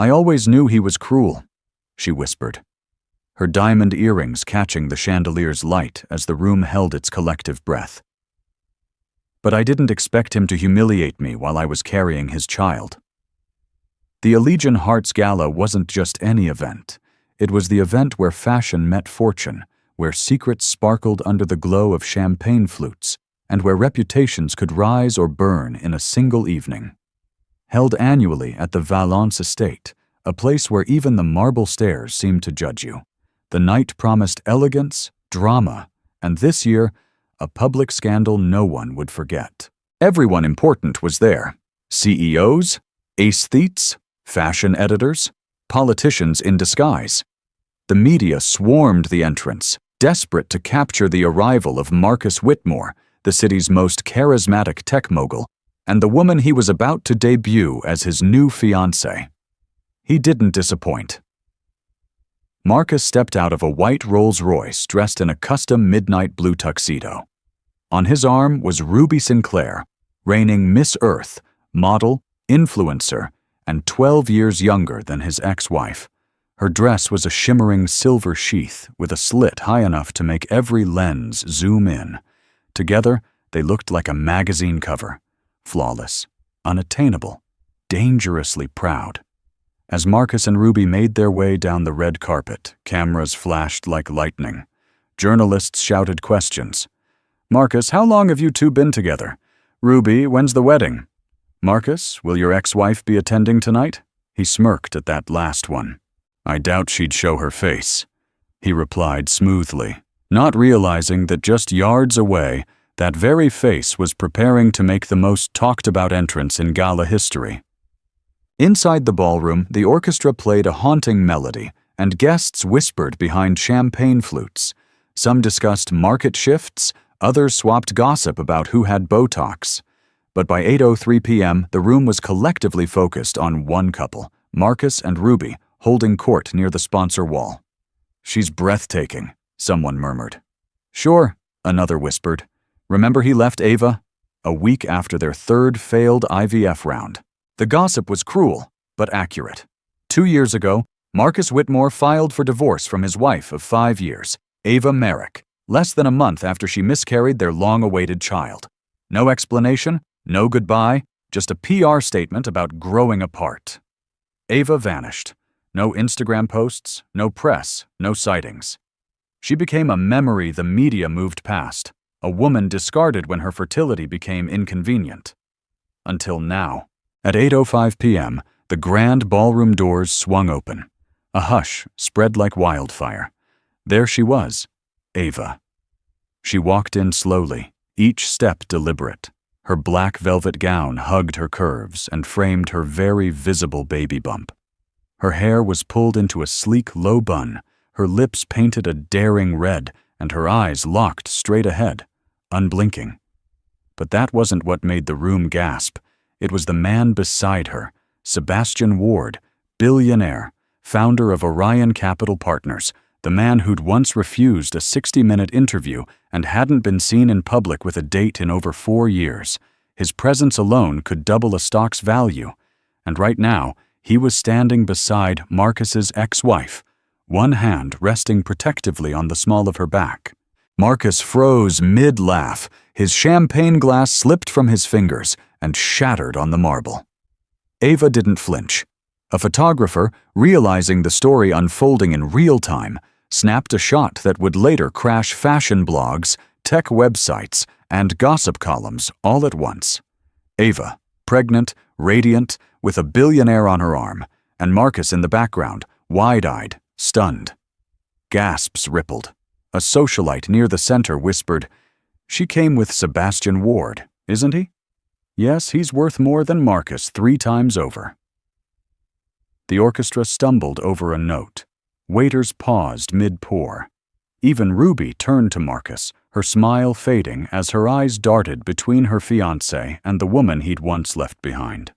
"I always knew he was cruel," she whispered, her diamond earrings catching the chandelier's light as the room held its collective breath. "But I didn't expect him to humiliate me while I was carrying his child." The Allegiant Hearts Gala wasn't just any event. It was the event where fashion met fortune, where secrets sparkled under the glow of champagne flutes, and where reputations could rise or burn in a single evening. Held annually at the Valence estate, a place where even the marble stairs seemed to judge you, the night promised elegance, drama, and this year, a public scandal no one would forget. Everyone important was there: CEOs, aesthetes, fashion editors, politicians in disguise. The media swarmed the entrance, desperate to capture the arrival of Marcus Whitmore, the city's most charismatic tech mogul, and the woman he was about to debut as his new fiancée. He didn't disappoint. Marcus stepped out of a white Rolls-Royce dressed in a custom midnight blue tuxedo. On his arm was Ruby Sinclair, reigning Miss Earth, model, influencer, and 12 years younger than his ex-wife. Her dress was a shimmering silver sheath with a slit high enough to make every lens zoom in. Together, they looked like a magazine cover, flawless, unattainable, dangerously proud. As Marcus and Ruby made their way down the red carpet, cameras flashed like lightning. Journalists shouted questions. "Marcus, how long have you two been together? Ruby, when's the wedding? Marcus, will your ex-wife be attending tonight?" He smirked at that last one. "I doubt she'd show her face," he replied smoothly, not realizing that just yards away, that very face was preparing to make the most talked-about entrance in gala history. Inside the ballroom, the orchestra played a haunting melody, and guests whispered behind champagne flutes. Some discussed market shifts, others swapped gossip about who had Botox. But by 8:03 p.m., the room was collectively focused on one couple, Marcus and Ruby, holding court near the sponsor wall. "She's breathtaking," someone murmured. "Sure," another whispered. "Remember he left Ava?" A week after their third failed IVF round. The gossip was cruel, but accurate. 2 years ago, Marcus Whitmore filed for divorce from his wife of 5 years, Ava Merrick, less than a month after she miscarried their long-awaited child. No explanation, no goodbye, just a PR statement about growing apart. Ava vanished. No Instagram posts, no press, no sightings. She became a memory the media moved past, a woman discarded when her fertility became inconvenient. Until now. At 8:05 p.m., the grand ballroom doors swung open. A hush spread like wildfire. There she was, Ava. She walked in slowly, each step deliberate. Her black velvet gown hugged her curves and framed her very visible baby bump. Her hair was pulled into a sleek low bun, her lips painted a daring red, and her eyes locked straight ahead, unblinking. But that wasn't what made the room gasp. It was the man beside her, Sebastian Ward, billionaire, founder of Orion Capital Partners, the man who'd once refused a 60-minute interview and hadn't been seen in public with a date in over 4 years. His presence alone could double a stock's value. And right now, he was standing beside Marcus's ex-wife, one hand resting protectively on the small of her back. Marcus froze mid-laugh. His champagne glass slipped from his fingers and shattered on the marble. Ava didn't flinch. A photographer, realizing the story unfolding in real time, snapped a shot that would later crash fashion blogs, tech websites, and gossip columns all at once. Ava, pregnant, radiant, with a billionaire on her arm, and Marcus in the background, wide-eyed, stunned. Gasps rippled. A socialite near the center whispered, "She came with Sebastian Ward, isn't he? Yes, he's worth more than Marcus 3 times over." The orchestra stumbled over a note. Waiters paused mid-pour. Even Ruby turned to Marcus, her smile fading as her eyes darted between her fiancé and the woman he'd once left behind.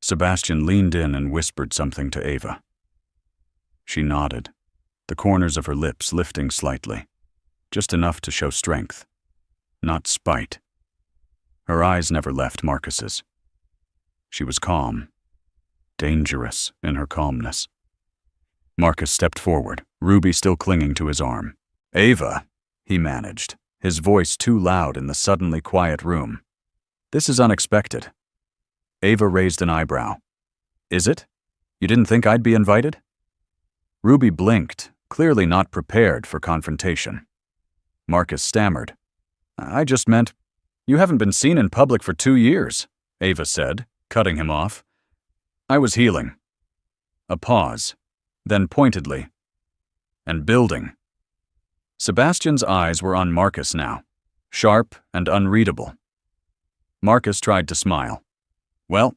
Sebastian leaned in and whispered something to Ava. She nodded, the corners of her lips lifting slightly, just enough to show strength, not spite. Her eyes never left Marcus's. She was calm, dangerous in her calmness. Marcus stepped forward, Ruby still clinging to his arm. "Ava," he managed, his voice too loud in the suddenly quiet room. "This is unexpected." Ava raised an eyebrow. "Is it? You didn't think I'd be invited?" Ruby blinked, clearly not prepared for confrontation. Marcus stammered. "I just meant, you haven't been seen in public for 2 years, Ava said, cutting him off. "I was healing." A pause, then pointedly, "And building." Sebastian's eyes were on Marcus now, sharp and unreadable. Marcus tried to smile. "Well,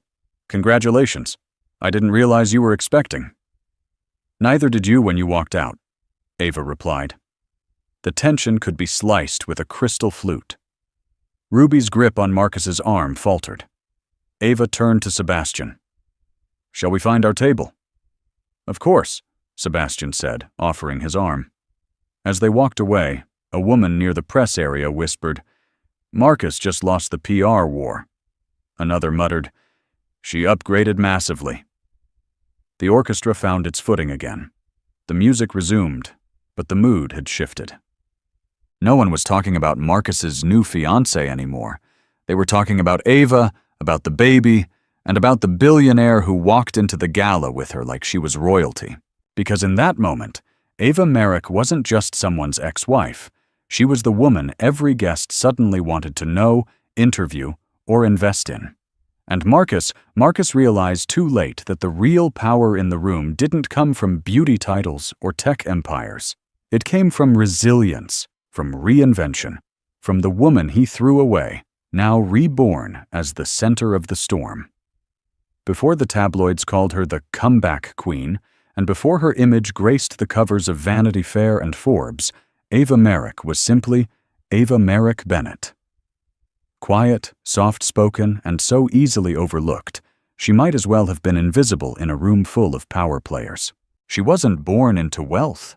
congratulations. I didn't realize you were expecting." "Neither did you when you walked out," Ava replied. The tension could be sliced with a crystal flute. Ruby's grip on Marcus's arm faltered. Ava turned to Sebastian. "Shall we find our table?" "Of course," Sebastian said, offering his arm. As they walked away, a woman near the press area whispered, "Marcus just lost the PR war." Another muttered, "She upgraded massively." The orchestra found its footing again. The music resumed, but the mood had shifted. No one was talking about Marcus's new fiancée anymore. They were talking about Ava, about the baby, and about the billionaire who walked into the gala with her like she was royalty. Because in that moment, Ava Merrick wasn't just someone's ex-wife. She was the woman every guest suddenly wanted to know, interview, or invest in. And Marcus realized too late that the real power in the room didn't come from beauty titles or tech empires. It came from resilience, from reinvention, from the woman he threw away, now reborn as the center of the storm. Before the tabloids called her the comeback queen, and before her image graced the covers of Vanity Fair and Forbes, Ava Merrick was simply Ava Merrick Bennett. Quiet, soft-spoken, and so easily overlooked, she might as well have been invisible in a room full of power players. She wasn't born into wealth.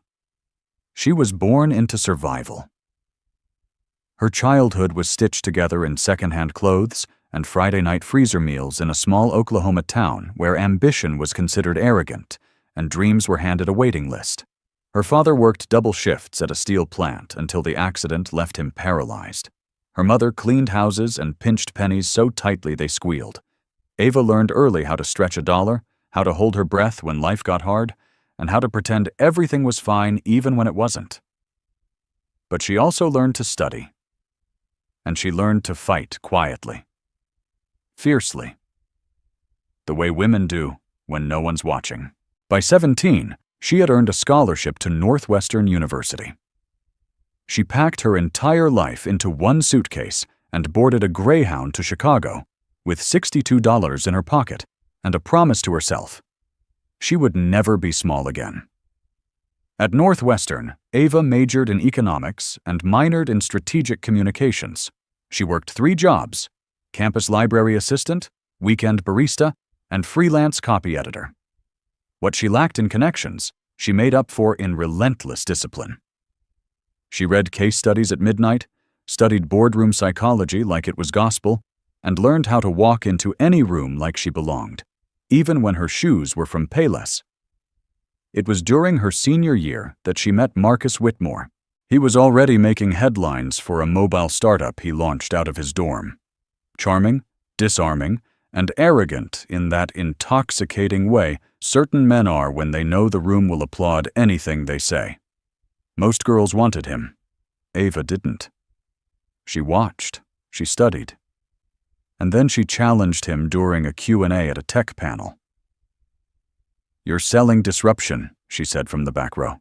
She was born into survival. Her childhood was stitched together in second-hand clothes and Friday night freezer meals in a small Oklahoma town where ambition was considered arrogant and dreams were handed a waiting list. Her father worked double shifts at a steel plant until the accident left him paralyzed. Her mother cleaned houses and pinched pennies so tightly they squealed. Ava learned early how to stretch a dollar, how to hold her breath when life got hard, and how to pretend everything was fine even when it wasn't. But she also learned to study. And she learned to fight quietly. Fiercely. The way women do when no one's watching. By 17, she had earned a scholarship to Northwestern University. She packed her entire life into one suitcase and boarded a Greyhound to Chicago, with $62 in her pocket and a promise to herself. She would never be small again. At Northwestern, Ava majored in economics and minored in strategic communications. She worked 3 jobs: campus library assistant, weekend barista, and freelance copy editor. What she lacked in connections, she made up for in relentless discipline. She read case studies at midnight, studied boardroom psychology like it was gospel, and learned how to walk into any room like she belonged, even when her shoes were from Payless. It was during her senior year that she met Marcus Whitmore. He was already making headlines for a mobile startup he launched out of his dorm. Charming, disarming, and arrogant in that intoxicating way certain men are when they know the room will applaud anything they say. Most girls wanted him. Ava didn't. She watched. She studied. And then she challenged him during a Q&A at a tech panel. "You're selling disruption," she said from the back row.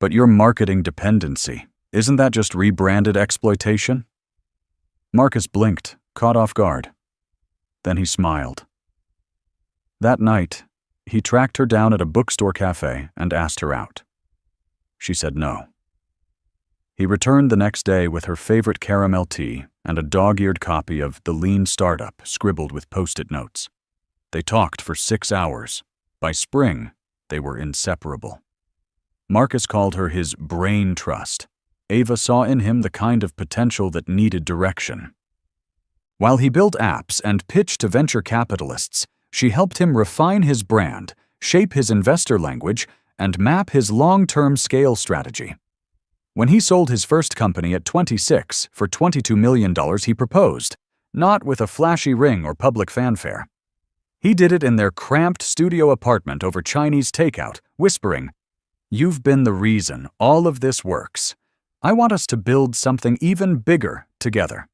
"But you're marketing dependency. Isn't that just rebranded exploitation?" Marcus blinked, caught off guard. Then he smiled. That night, he tracked her down at a bookstore cafe and asked her out. She said no. He returned the next day with her favorite caramel tea and a dog-eared copy of The Lean Startup scribbled with Post-it notes. They talked for 6 hours. By spring, they were inseparable. Marcus called her his brain trust. Ava saw in him the kind of potential that needed direction. While he built apps and pitched to venture capitalists, She helped him refine his brand, shape his investor language, and map his long-term scale strategy. When he sold his first company at 26 for $22 million, he proposed, not with a flashy ring or public fanfare. He did it in their cramped studio apartment over Chinese takeout, whispering, "You've been the reason all of this works. I want us to build something even bigger together."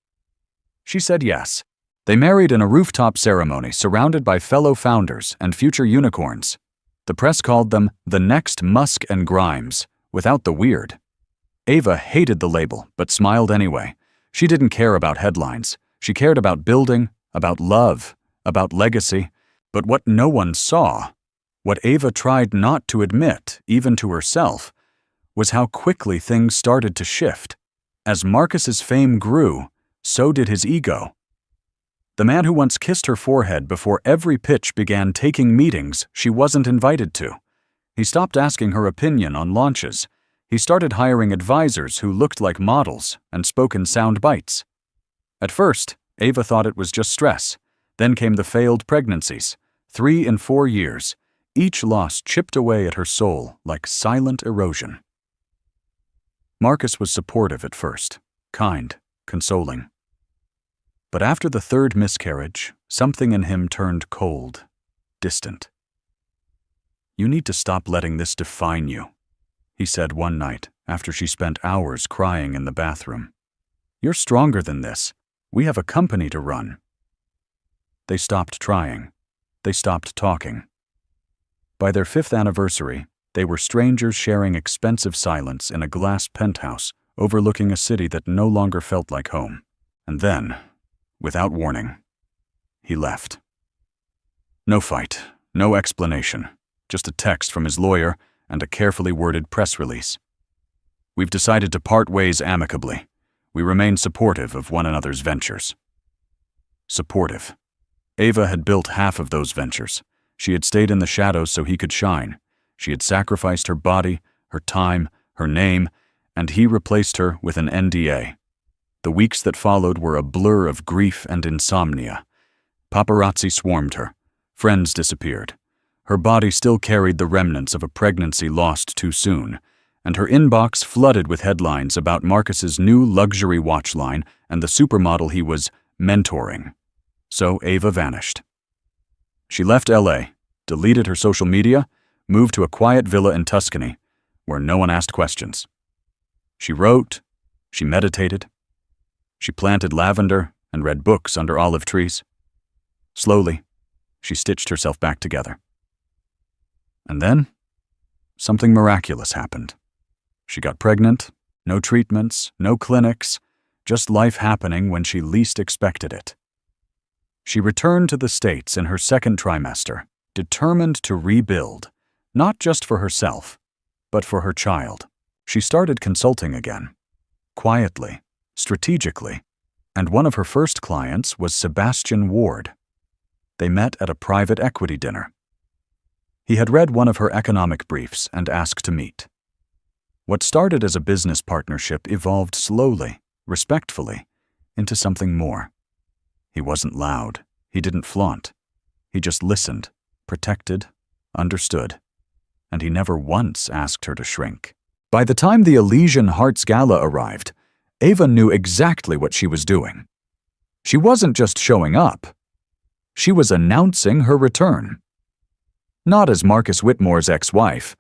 She said yes. They married in a rooftop ceremony surrounded by fellow founders and future unicorns. The press called them the next Musk and Grimes, without the weird. Ava hated the label, but smiled anyway. She didn't care about headlines. She cared about building, about love, about legacy. But what no one saw, what Ava tried not to admit, even to herself, was how quickly things started to shift. As Marcus's fame grew, so did his ego. The man who once kissed her forehead before every pitch began taking meetings she wasn't invited to. He stopped asking her opinion on launches. He started hiring advisors who looked like models and spoke in sound bites. At first, Ava thought it was just stress. Then came the failed pregnancies, 3 in 4 years. Each loss chipped away at her soul like silent erosion. Marcus was supportive at first, kind, consoling. But after the 3rd miscarriage, something in him turned cold, distant. "You need to stop letting this define you," he said one night after she spent hours crying in the bathroom. "You're stronger than this. We have a company to run." They stopped trying. They stopped talking. By their 5th anniversary, they were strangers sharing expensive silence in a glass penthouse overlooking a city that no longer felt like home. And then, without warning, he left. No fight, no explanation, just a text from his lawyer and a carefully worded press release. "We've decided to part ways amicably. We remain supportive of one another's ventures." Supportive. Ava had built half of those ventures. She had stayed in the shadows so he could shine. She had sacrificed her body, her time, her name, and he replaced her with an NDA. The weeks that followed were a blur of grief and insomnia. Paparazzi swarmed her. Friends disappeared. Her body still carried the remnants of a pregnancy lost too soon, and her inbox flooded with headlines about Marcus's new luxury watch line and the supermodel he was mentoring. So Ava vanished. She left LA, deleted her social media, moved to a quiet villa in Tuscany, where no one asked questions. She wrote, she meditated, she planted lavender and read books under olive trees. Slowly, she stitched herself back together. And then, something miraculous happened. She got pregnant, no treatments, no clinics, just life happening when she least expected it. She returned to the States in her 2nd trimester, determined to rebuild, not just for herself, but for her child. She started consulting again, quietly, strategically, and one of her first clients was Sebastian Ward. They met at a private equity dinner. He had read one of her economic briefs and asked to meet. What started as a business partnership evolved slowly, respectfully, into something more. He wasn't loud. He didn't flaunt. He just listened, protected, understood. And he never once asked her to shrink. By the time the Elysian Hearts Gala arrived, Ava knew exactly what she was doing. She wasn't just showing up. She was announcing her return. Not as Marcus Whitmore's ex-wife,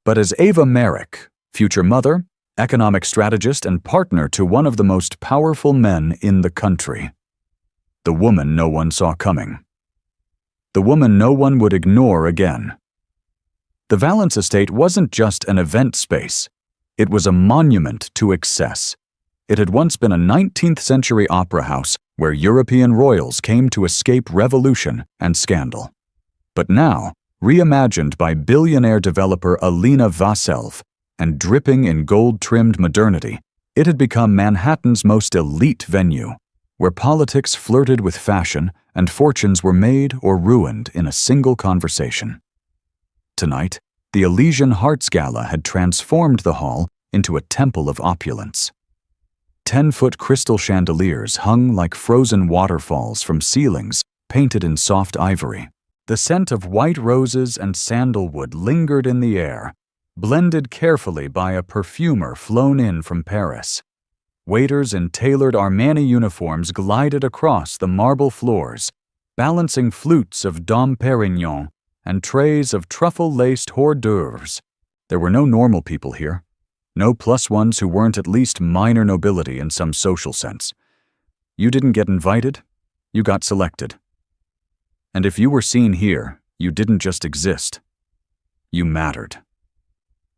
but as Ava Merrick, future mother, economic strategist, and partner to one of the most powerful men in the country. The woman no one saw coming. The woman no one would ignore again. The Valance estate wasn't just an event space. It was a monument to excess. It had once been a 19th century opera house where European royals came to escape revolution and scandal. But now, reimagined by billionaire developer Alina Vasselv and dripping in gold-trimmed modernity, it had become Manhattan's most elite venue, where politics flirted with fashion and fortunes were made or ruined in a single conversation. Tonight, the Elysian Hearts Gala had transformed the hall into a temple of opulence. 10-foot crystal chandeliers hung like frozen waterfalls from ceilings painted in soft ivory. The scent of white roses and sandalwood lingered in the air, blended carefully by a perfumer flown in from Paris. Waiters in tailored Armani uniforms glided across the marble floors, balancing flutes of Dom Pérignon and trays of truffle-laced hors d'oeuvres. There were no normal people here. No plus ones who weren't at least minor nobility in some social sense. You didn't get invited, you got selected. And if you were seen here, you didn't just exist. You mattered.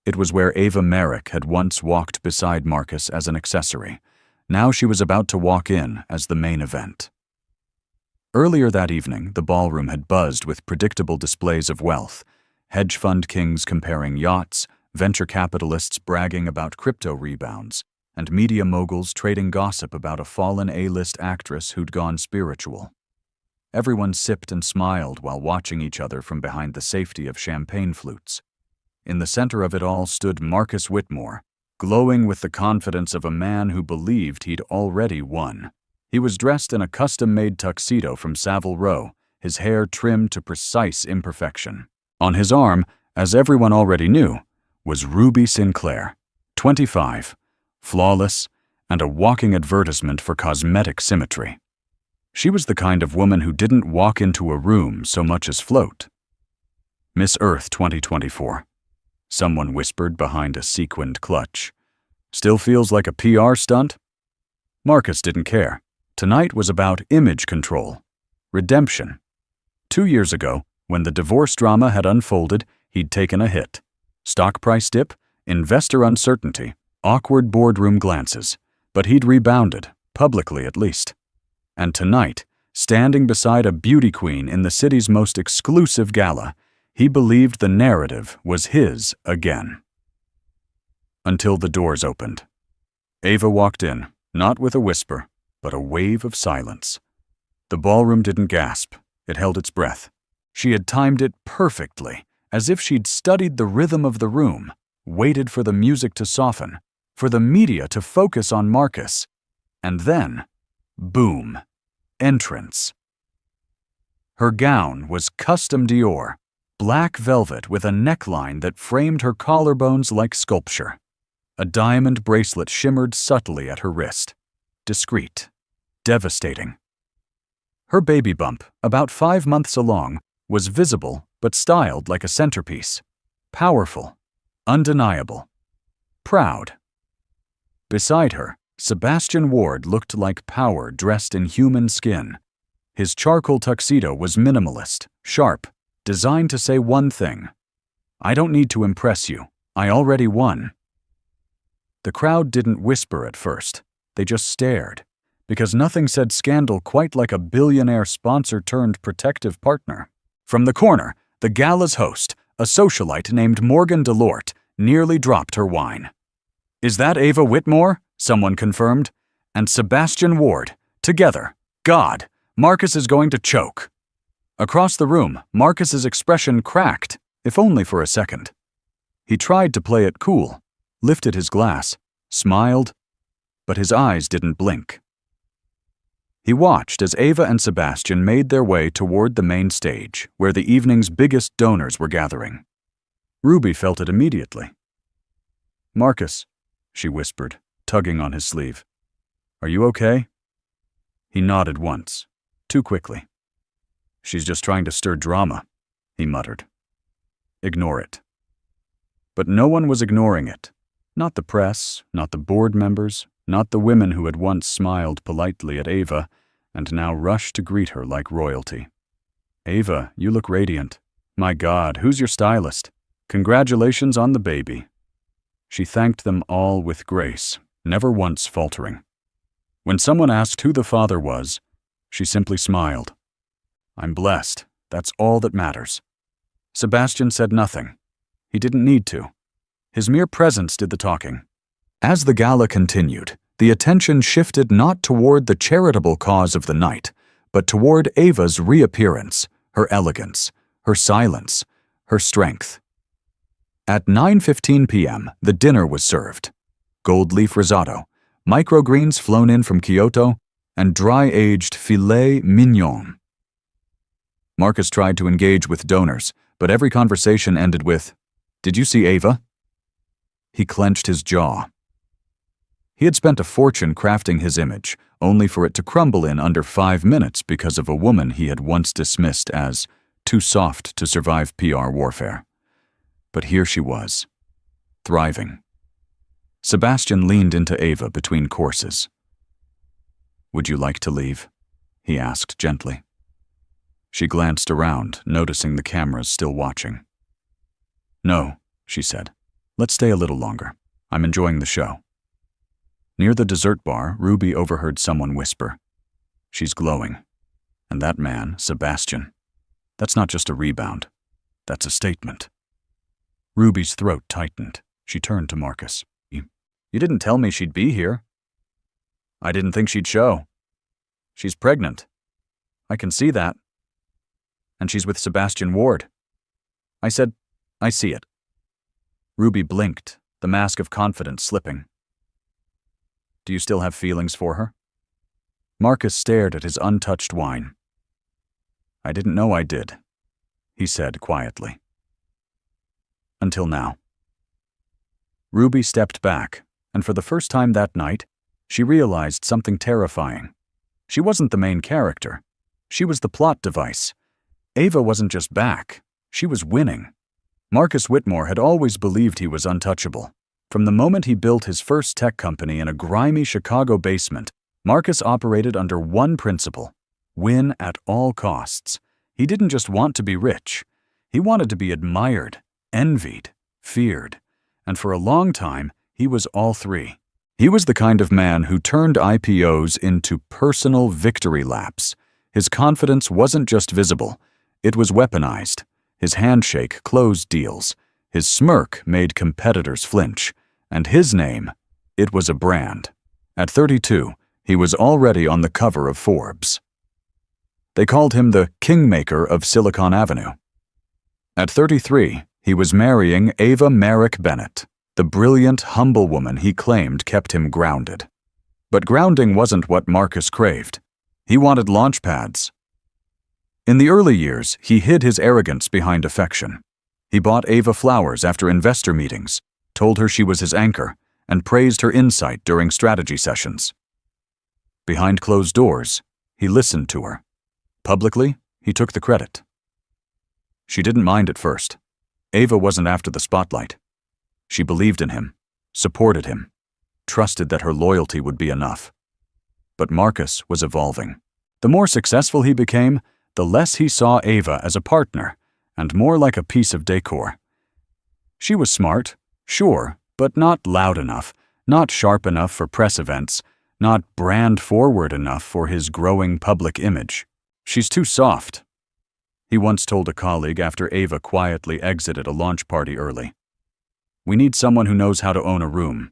It was where Ava Merrick had once walked beside Marcus as an accessory. Now she was about to walk in as the main event. Earlier that evening, the ballroom had buzzed with predictable displays of wealth. Hedge fund kings comparing yachts, venture capitalists bragging about crypto rebounds, and media moguls trading gossip about a fallen A-list actress who'd gone spiritual. Everyone sipped and smiled while watching each other from behind the safety of champagne flutes. In the center of it all stood Marcus Whitmore, glowing with the confidence of a man who believed he'd already won. He was dressed in a custom-made tuxedo from Savile Row, his hair trimmed to precise imperfection. On his arm, as everyone already knew, was Ruby Sinclair, 25, flawless, and a walking advertisement for cosmetic symmetry. She was the kind of woman who didn't walk into a room so much as float. Miss Earth 2024. Someone whispered behind a sequined clutch. Still feels like a PR stunt? Marcus didn't care. Tonight was about image control, redemption. 2 years ago, when the divorce drama had unfolded, he'd taken a hit. Stock price dip, investor uncertainty, awkward boardroom glances. But he'd rebounded, publicly at least. And tonight, standing beside a beauty queen in the city's most exclusive gala, he believed the narrative was his again. Until the doors opened. Ava walked in, not with a whisper, but a wave of silence. The ballroom didn't gasp, it held its breath. She had timed it perfectly, as if she'd studied the rhythm of the room, waited for the music to soften, for the media to focus on Marcus. And then, boom, entrance. Her gown was custom Dior, black velvet with a neckline that framed her collarbones like sculpture. A diamond bracelet shimmered subtly at her wrist. Discreet. Devastating. Her baby bump, about 5 months along, was visible but styled like a centerpiece. Powerful. Undeniable. Proud. Beside her, Sebastian Ward looked like power dressed in human skin. His charcoal tuxedo was minimalist, sharp, designed to say one thing. I don't need to impress you. I already won. The crowd didn't whisper at first. They just stared, because nothing said scandal quite like a billionaire sponsor-turned-protective partner. From the corner, the gala's host, a socialite named Morgan Delort, nearly dropped her wine. "Is that Ava Whitmore?" someone confirmed. And Sebastian Ward, together. God, Marcus is going to choke. Across the room, Marcus's expression cracked, if only for a second. He tried to play it cool, lifted his glass, smiled, but his eyes didn't blink. He watched as Ava and Sebastian made their way toward the main stage, where the evening's biggest donors were gathering. Ruby felt it immediately. "Marcus," she whispered, tugging on his sleeve. "Are you okay?" He nodded once, too quickly. "She's just trying to stir drama," he muttered. "Ignore it." But no one was ignoring it. Not the press, not the board members, not the women who had once smiled politely at Ava and now rushed to greet her like royalty. "Ava, you look radiant. My God, who's your stylist? Congratulations on the baby." She thanked them all with grace, never once faltering. When someone asked who the father was, she simply smiled. "I'm blessed. That's all that matters." Sebastian said nothing. He didn't need to. His mere presence did the talking. As the gala continued, the attention shifted not toward the charitable cause of the night, but toward Ava's reappearance, her elegance, her silence, her strength. At 9:15 p.m., the dinner was served. Gold leaf risotto, microgreens flown in from Kyoto, and dry-aged filet mignon. Marcus tried to engage with donors, but every conversation ended with, "Did you see Ava?" He clenched his jaw. He had spent a fortune crafting his image, only for it to crumble in under 5 minutes because of a woman he had once dismissed as too soft to survive PR warfare. But here she was, thriving. Sebastian leaned into Ava between courses. "Would you like to leave?" he asked gently. She glanced around, noticing the cameras still watching. "No," she said. "Let's stay a little longer. I'm enjoying the show." Near the dessert bar, Ruby overheard someone whisper, "She's glowing. And that man, Sebastian, that's not just a rebound. That's a statement." Ruby's throat tightened. She turned to Marcus. You didn't tell me she'd be here." "I didn't think she'd show. She's pregnant. I can see that. And she's with Sebastian Ward." I said, "I see it." Ruby blinked, the mask of confidence slipping. "Do you still have feelings for her?" Marcus stared at his untouched wine. "I didn't know I did," he said quietly. "Until now." Ruby stepped back, and for the first time that night, she realized something terrifying. She wasn't the main character. She was the plot device. Ava wasn't just back. She was winning. Marcus Whitmore had always believed he was untouchable. From the moment he built his first tech company in a grimy Chicago basement, Marcus operated under one principle: win at all costs. He didn't just want to be rich. He wanted to be admired, envied, feared. And for a long time, he was all three. He was the kind of man who turned IPOs into personal victory laps. His confidence wasn't just visible, it was weaponized. His handshake closed deals. His smirk made competitors flinch. And his name, it was a brand. At 32, he was already on the cover of Forbes. They called him the Kingmaker of Silicon Avenue. At 33, he was marrying Ava Merrick Bennett, the brilliant, humble woman he claimed kept him grounded. But grounding wasn't what Marcus craved. He wanted launch pads. In the early years, he hid his arrogance behind affection. He bought Ava flowers after investor meetings, told her she was his anchor, and praised her insight during strategy sessions. Behind closed doors, he listened to her. Publicly, he took the credit. She didn't mind at first. Ava wasn't after the spotlight. She believed in him, supported him, trusted that her loyalty would be enough. But Marcus was evolving. The more successful he became, the less he saw Ava as a partner, and more like a piece of decor. She was smart, sure, but not loud enough, not sharp enough for press events, not brand-forward enough for his growing public image. "She's too soft," he once told a colleague after Ava quietly exited a launch party early. "We need someone who knows how to own a room."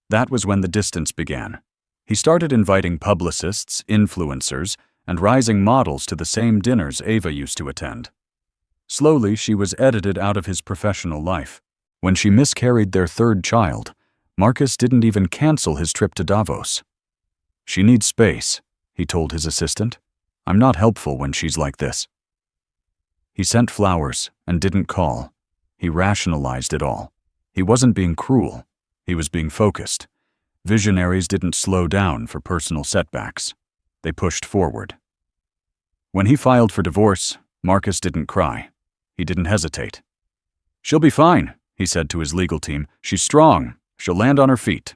That was when the distance began. He started inviting publicists, influencers, and rising models to the same dinners Ava used to attend. Slowly, she was edited out of his professional life. When she miscarried their third child, Marcus didn't even cancel his trip to Davos. "She needs space," he told his assistant. "I'm not helpful when she's like this." He sent flowers and didn't call. He rationalized it all. He wasn't being cruel. He was being focused. Visionaries didn't slow down for personal setbacks. They pushed forward. When he filed for divorce, Marcus didn't cry. He didn't hesitate. "She'll be fine," he said to his legal team. "She's strong. She'll land on her feet."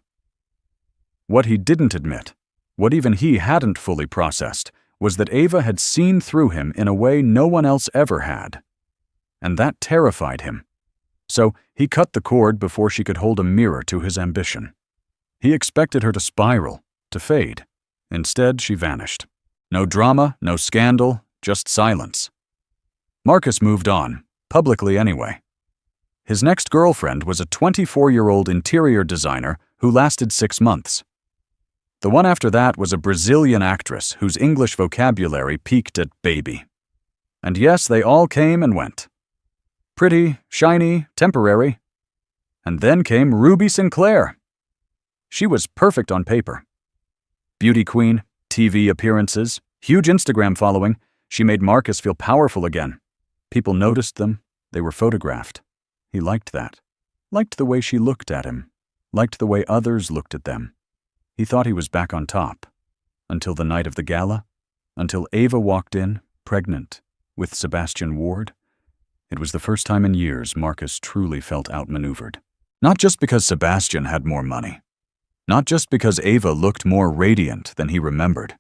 What he didn't admit, what even he hadn't fully processed, was that Ava had seen through him in a way no one else ever had. And that terrified him. So he cut the cord before she could hold a mirror to his ambition. He expected her to spiral, to fade. Instead, she vanished. No drama, no scandal, just silence. Marcus moved on, publicly anyway. His next girlfriend was a 24-year-old interior designer who lasted 6 months. The one after that was a Brazilian actress whose English vocabulary peaked at baby. And yes, they all came and went. Pretty, shiny, temporary. And then came Ruby Sinclair. She was perfect on paper. Beauty queen, TV appearances, huge Instagram following. She made Marcus feel powerful again. People noticed them. They were photographed. He liked that. Liked the way she looked at him. Liked the way others looked at them. He thought he was back on top. Until the night of the gala. Until Ava walked in, pregnant, with Sebastian Ward. It was the first time in years Marcus truly felt outmaneuvered. Not just because Sebastian had more money. Not just because Ava looked more radiant than he remembered.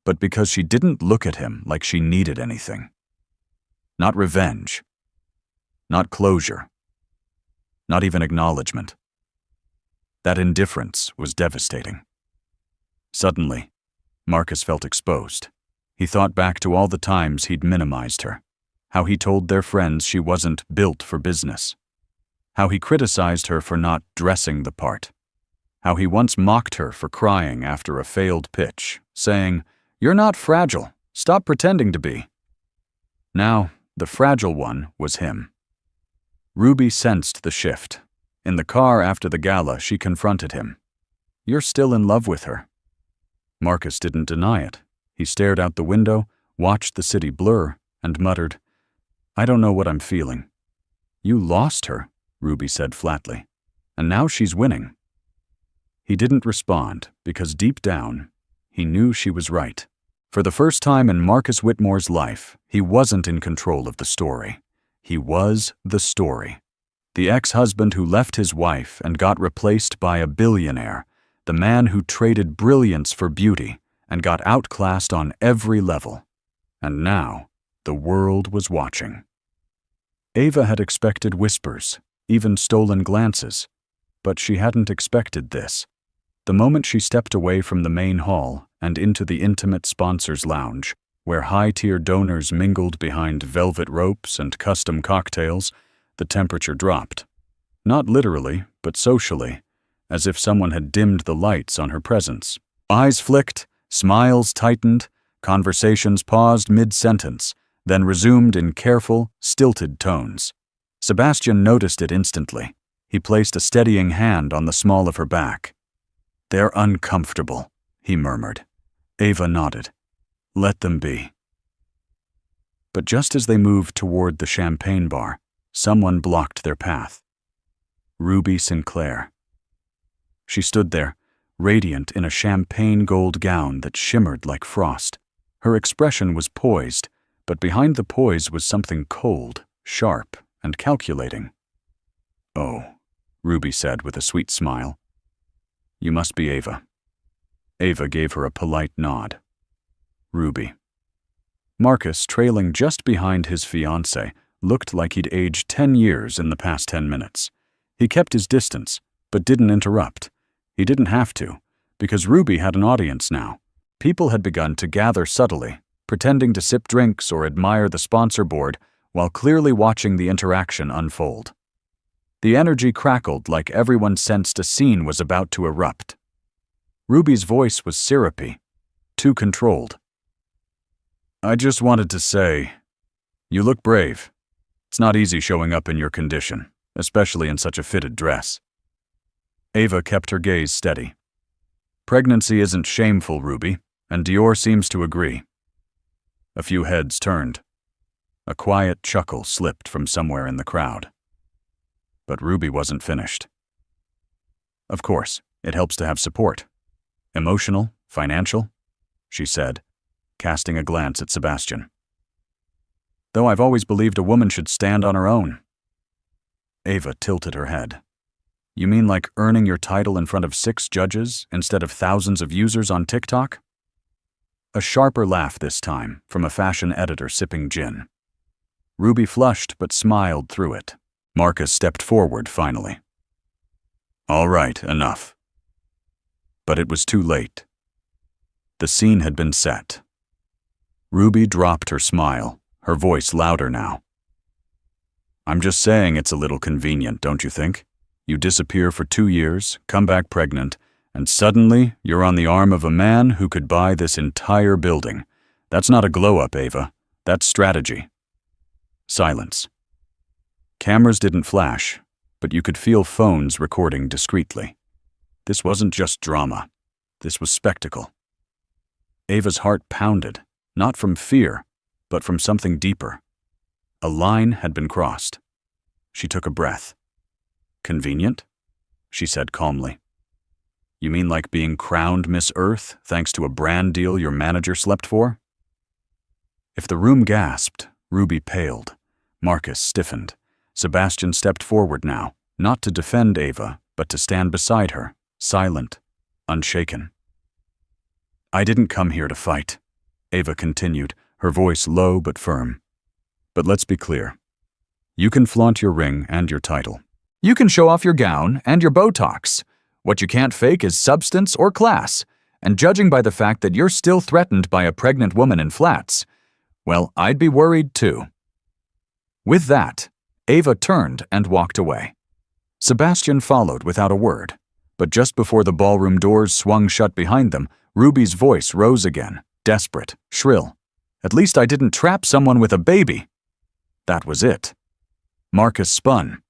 But because she didn't look at him like she needed anything. Not revenge. Not closure. Not even acknowledgement. That indifference was devastating. Suddenly, Marcus felt exposed. He thought back to all the times he'd minimized her. How he told their friends she wasn't built for business. How he criticized her for not dressing the part. How he once mocked her for crying after a failed pitch, saying, "You're not fragile. Stop pretending to be." Now, the fragile one was him. Ruby sensed the shift. In the car after the gala, she confronted him. "You're still in love with her." Marcus didn't deny it. He stared out the window, watched the city blur, and muttered, "I don't know what I'm feeling." "You lost her," Ruby said flatly, "and now she's winning." He didn't respond because deep down, he knew she was right. For the first time in Marcus Whitmore's life, he wasn't in control of the story. He was the story. The ex-husband who left his wife and got replaced by a billionaire, the man who traded brilliance for beauty and got outclassed on every level. And now, the world was watching. Ava had expected whispers, even stolen glances, but she hadn't expected this. The moment she stepped away from the main hall and into the intimate sponsors' lounge, where high-tier donors mingled behind velvet ropes and custom cocktails, the temperature dropped. Not literally, but socially, as if someone had dimmed the lights on her presence. Eyes flicked, smiles tightened, conversations paused mid-sentence, then resumed in careful, stilted tones. Sebastian noticed it instantly. He placed a steadying hand on the small of her back. "They're uncomfortable," he murmured. Ava nodded. "Let them be." But just as they moved toward the champagne bar, someone blocked their path. Ruby Sinclair. She stood there, radiant in a champagne gold gown that shimmered like frost. Her expression was poised, but behind the poise was something cold, sharp, and calculating. "Oh," Ruby said with a sweet smile. "You must be Ava." Ava gave her a polite nod. Ruby. Marcus, trailing just behind his fiancée, looked like he'd aged 10 years in the past 10 minutes. He kept his distance, but didn't interrupt. He didn't have to, because Ruby had an audience now. People had begun to gather subtly, pretending to sip drinks or admire the sponsor board while clearly watching the interaction unfold. The energy crackled like everyone sensed a scene was about to erupt. Ruby's voice was syrupy, too controlled. "I just wanted to say, you look brave. It's not easy showing up in your condition, especially in such a fitted dress." Ava kept her gaze steady. "Pregnancy isn't shameful, Ruby, and Dior seems to agree." A few heads turned. A quiet chuckle slipped from somewhere in the crowd. But Ruby wasn't finished. "Of course, it helps to have support. Emotional, financial," she said, casting a glance at Sebastian. "Though I've always believed a woman should stand on her own." Ava tilted her head. "You mean like earning your title in front of 6 judges instead of thousands of users on TikTok?" A sharper laugh this time from a fashion editor sipping gin. Ruby flushed but smiled through it. Marcus stepped forward finally. "All right, enough." But it was too late. The scene had been set. Ruby dropped her smile, her voice louder now. "I'm just saying it's a little convenient, don't you think? You disappear for 2 years, come back pregnant, and suddenly you're on the arm of a man who could buy this entire building. That's not a glow-up, Ava. That's strategy." Silence. Cameras didn't flash, but you could feel phones recording discreetly. This wasn't just drama. This was spectacle. Ava's heart pounded, not from fear, but from something deeper. A line had been crossed. She took a breath. "Convenient?" she said calmly. "You mean like being crowned Miss Earth thanks to a brand deal your manager slept for?" If the room gasped, Ruby paled. Marcus stiffened. Sebastian stepped forward now, not to defend Ava, but to stand beside her, silent, unshaken. "I didn't come here to fight," Ava continued, her voice low but firm. "But let's be clear. You can flaunt your ring and your title. You can show off your gown and your Botox. What you can't fake is substance or class, and judging by the fact that you're still threatened by a pregnant woman in flats, well, I'd be worried too." With that, Ava turned and walked away. Sebastian followed without a word, but just before the ballroom doors swung shut behind them, Ruby's voice rose again, desperate, shrill. "At least I didn't trap someone with a baby." That was it. Marcus spun.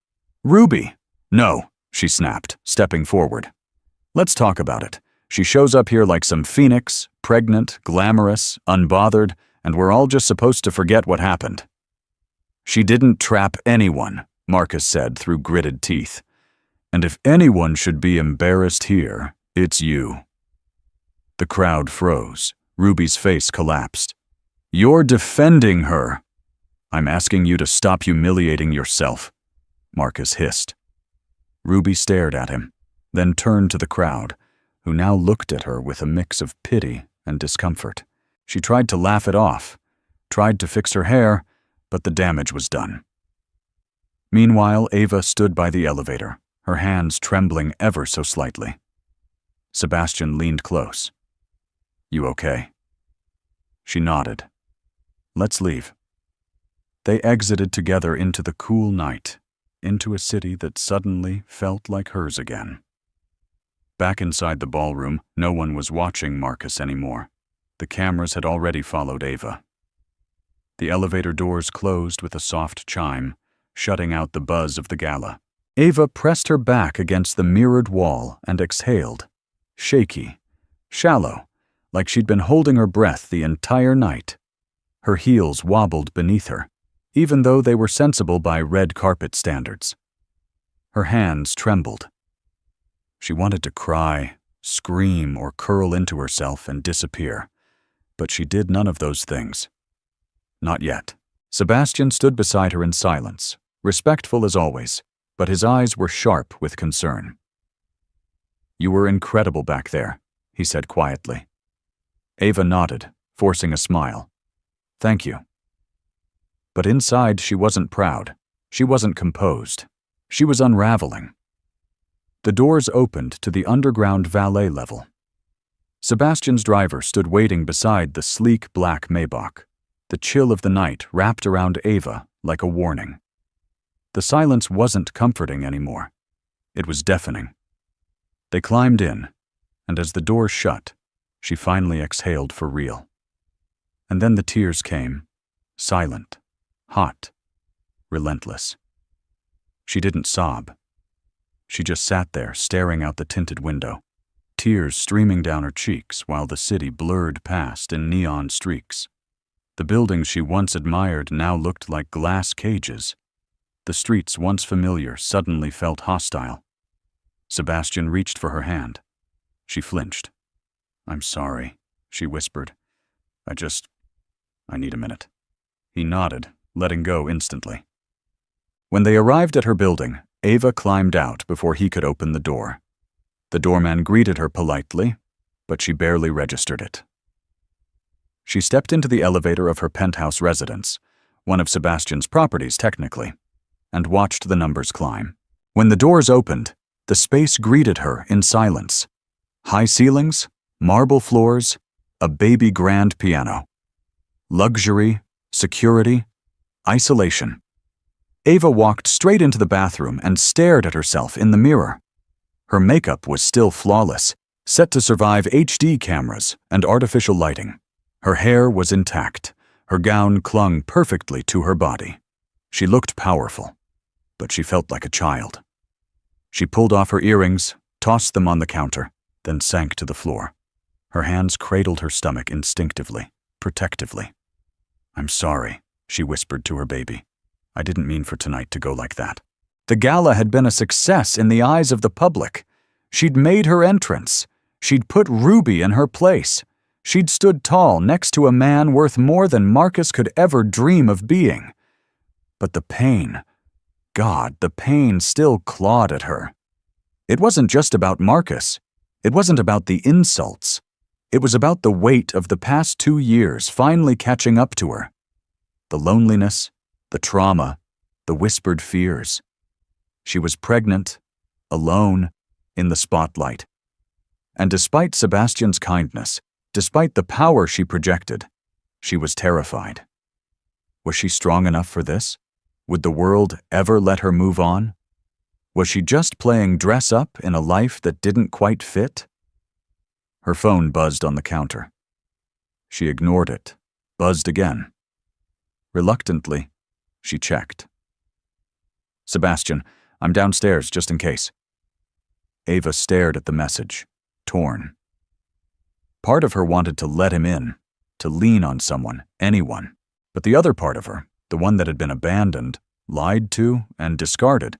"Ruby!" "No," she snapped, stepping forward. "Let's talk about it. She shows up here like some phoenix, pregnant, glamorous, unbothered, and we're all just supposed to forget what happened." "She didn't trap anyone," Marcus said through gritted teeth. "And if anyone should be embarrassed here, it's you." The crowd froze. Ruby's face collapsed. "You're defending her." "I'm asking you to stop humiliating yourself," Marcus hissed. Ruby stared at him, then turned to the crowd, who now looked at her with a mix of pity and discomfort. She tried to laugh it off, tried to fix her hair, but the damage was done. Meanwhile, Ava stood by the elevator, her hands trembling ever so slightly. Sebastian leaned close. "You okay?" She nodded. "Let's leave." They exited together into the cool night, into a city that suddenly felt like hers again. Back inside the ballroom, no one was watching Marcus anymore. The cameras had already followed Ava. The elevator doors closed with a soft chime, shutting out the buzz of the gala. Ava pressed her back against the mirrored wall and exhaled, shaky, shallow, like she'd been holding her breath the entire night. Her heels wobbled beneath her, even though they were sensible by red carpet standards. Her hands trembled. She wanted to cry, scream, or curl into herself and disappear, but she did none of those things. Not yet. Sebastian stood beside her in silence, respectful as always, but his eyes were sharp with concern. "You were incredible back there," he said quietly. Ava nodded, forcing a smile. "Thank you." But inside she wasn't proud. She wasn't composed. She was unraveling. The doors opened to the underground valet level. Sebastian's driver stood waiting beside the sleek black Maybach. The chill of the night wrapped around Ava like a warning. The silence wasn't comforting anymore. It was deafening. They climbed in, and as the door shut, she finally exhaled for real. And then the tears came, silent, hot, relentless. She didn't sob. She just sat there staring out the tinted window, tears streaming down her cheeks while the city blurred past in neon streaks. The buildings she once admired now looked like glass cages. The streets once familiar suddenly felt hostile. Sebastian reached for her hand. She flinched. "I'm sorry," she whispered. I need a minute." He nodded, letting go instantly. When they arrived at her building, Ava climbed out before he could open the door. The doorman greeted her politely, but she barely registered it. She stepped into the elevator of her penthouse residence, one of Sebastian's properties technically, and watched the numbers climb. When the doors opened, the space greeted her in silence. High ceilings, marble floors, a baby grand piano. Luxury, security, isolation. Ava walked straight into the bathroom and stared at herself in the mirror. Her makeup was still flawless, set to survive HD cameras and artificial lighting. Her hair was intact. Her gown clung perfectly to her body. She looked powerful, but she felt like a child. She pulled off her earrings, tossed them on the counter, then sank to the floor. Her hands cradled her stomach instinctively, protectively. "I'm sorry," she whispered to her baby. "I didn't mean for tonight to go like that." The gala had been a success in the eyes of the public. She'd made her entrance. She'd put Ruby in her place. She'd stood tall next to a man worth more than Marcus could ever dream of being. But the pain, God, the pain still clawed at her. It wasn't just about Marcus. It wasn't about the insults. It was about the weight of the past 2 years finally catching up to her. The loneliness, the trauma, the whispered fears. She was pregnant, alone, in the spotlight. And despite Sebastian's kindness, despite the power she projected, she was terrified. Was she strong enough for this? Would the world ever let her move on? Was she just playing dress-up in a life that didn't quite fit? Her phone buzzed on the counter. She ignored it, buzzed again. Reluctantly, she checked. "Sebastian, I'm downstairs, just in case." Ava stared at the message, torn. Part of her wanted to let him in, to lean on someone, anyone. But the other part of her, the one that had been abandoned, lied to, and discarded,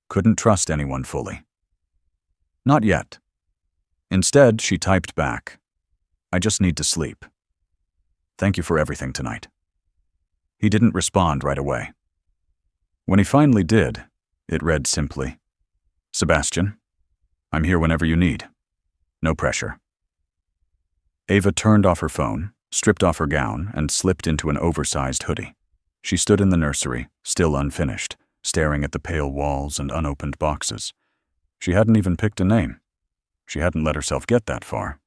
couldn't trust anyone fully. Not yet. Instead, she typed back, "I just need to sleep. Thank you for everything tonight." He didn't respond right away. When he finally did, it read simply, "Sebastian, I'm here whenever you need. No pressure." Ava turned off her phone, stripped off her gown, and slipped into an oversized hoodie. She stood in the nursery, still unfinished, staring at the pale walls and unopened boxes. She hadn't even picked a name. She hadn't let herself get that far.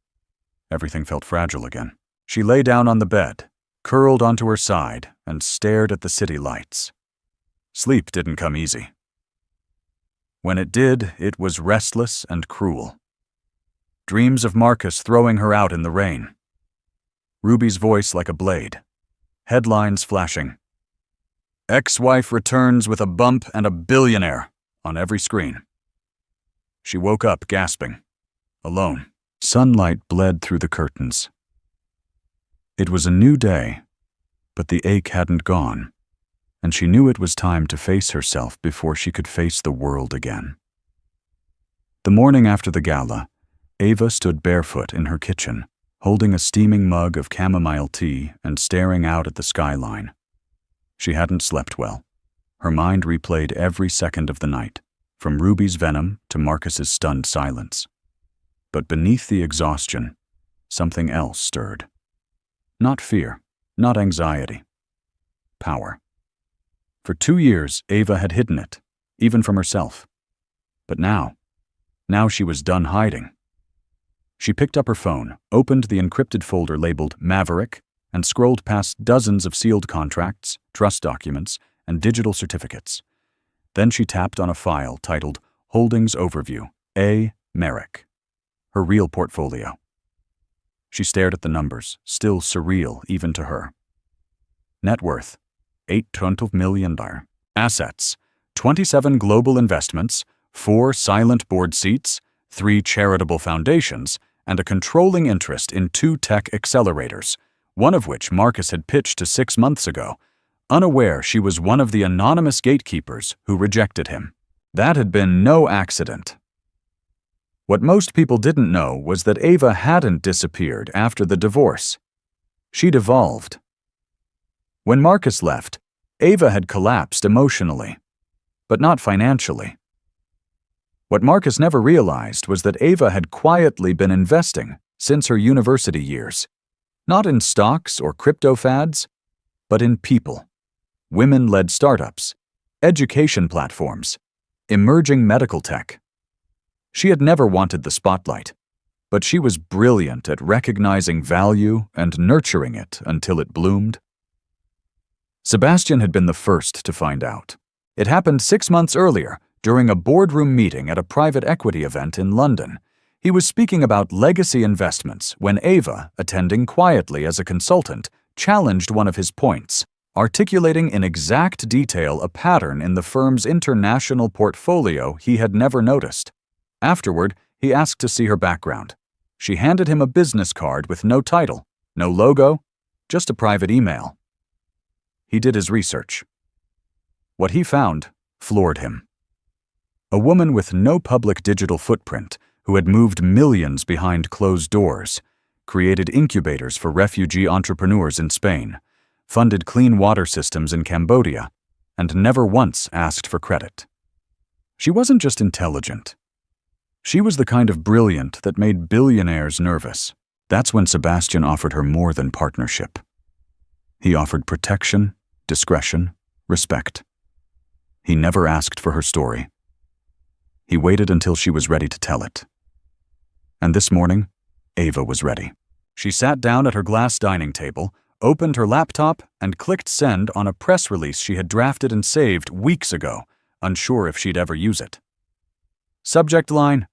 Everything felt fragile again. She lay down on the bed, curled onto her side, and stared at the city lights. Sleep didn't come easy. When it did, it was restless and cruel. Dreams of Marcus throwing her out in the rain. Ruby's voice like a blade. Headlines flashing. "Ex-wife returns with a bump and a billionaire" on every screen. She woke up gasping. Alone. Sunlight bled through the curtains. It was a new day, but the ache hadn't gone, and she knew it was time to face herself before she could face the world again. The morning after the gala, Ava stood barefoot in her kitchen, holding a steaming mug of chamomile tea and staring out at the skyline. She hadn't slept well. Her mind replayed every second of the night, from Ruby's venom to Marcus's stunned silence. But beneath the exhaustion, something else stirred. Not fear, not anxiety. Power. For 2 years, Ava had hidden it, even from herself. But now she was done hiding. She picked up her phone, opened the encrypted folder labeled Maverick, and scrolled past dozens of sealed contracts, trust documents, and digital certificates. Then she tapped on a file titled Holdings Overview, A. Merrick, her real portfolio. She stared at the numbers, still surreal even to her. Net worth, $820 million. Assets, 27 global investments, 4 silent board seats, 3 charitable foundations, and a controlling interest in 2 tech accelerators, one of which Marcus had pitched to 6 months ago, unaware she was one of the anonymous gatekeepers who rejected him. That had been no accident. What most people didn't know was that Ava hadn't disappeared after the divorce. She'd evolved. When Marcus left, Ava had collapsed emotionally, but not financially. What Marcus never realized was that Ava had quietly been investing since her university years, not in stocks or crypto fads, but in people, women-led startups, education platforms, emerging medical tech. She had never wanted the spotlight, but she was brilliant at recognizing value and nurturing it until it bloomed. Sebastian had been the first to find out. It happened 6 months earlier, during a boardroom meeting at a private equity event in London. He was speaking about legacy investments when Ava, attending quietly as a consultant, challenged one of his points, articulating in exact detail a pattern in the firm's international portfolio he had never noticed. Afterward, he asked to see her background. She handed him a business card with no title, no logo, just a private email. He did his research. What he found floored him. A woman with no public digital footprint who had moved millions behind closed doors, created incubators for refugee entrepreneurs in Spain, funded clean water systems in Cambodia, and never once asked for credit. She wasn't just intelligent. She was the kind of brilliant that made billionaires nervous. That's when Sebastian offered her more than partnership. He offered protection, discretion, respect. He never asked for her story. He waited until she was ready to tell it. And this morning, Ava was ready. She sat down at her glass dining table, opened her laptop, and clicked send on a press release she had drafted and saved weeks ago, unsure if she'd ever use it. Subject line: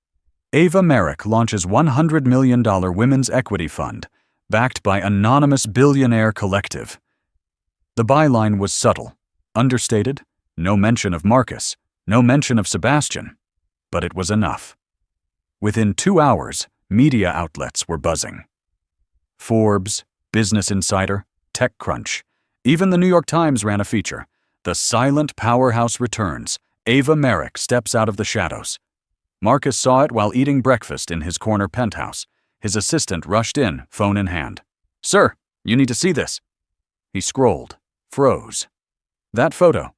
Ava Merrick launches $100 million women's equity fund, backed by anonymous billionaire collective. The byline was subtle, understated, no mention of Marcus, no mention of Sebastian. But it was enough. Within 2 hours, media outlets were buzzing. Forbes, Business Insider, TechCrunch, even the New York Times ran a feature. The silent powerhouse returns. Ava Merrick steps out of the shadows. Marcus saw it while eating breakfast in his corner penthouse. His assistant rushed in, phone in hand. "Sir, you need to see this." He scrolled, froze. That photo.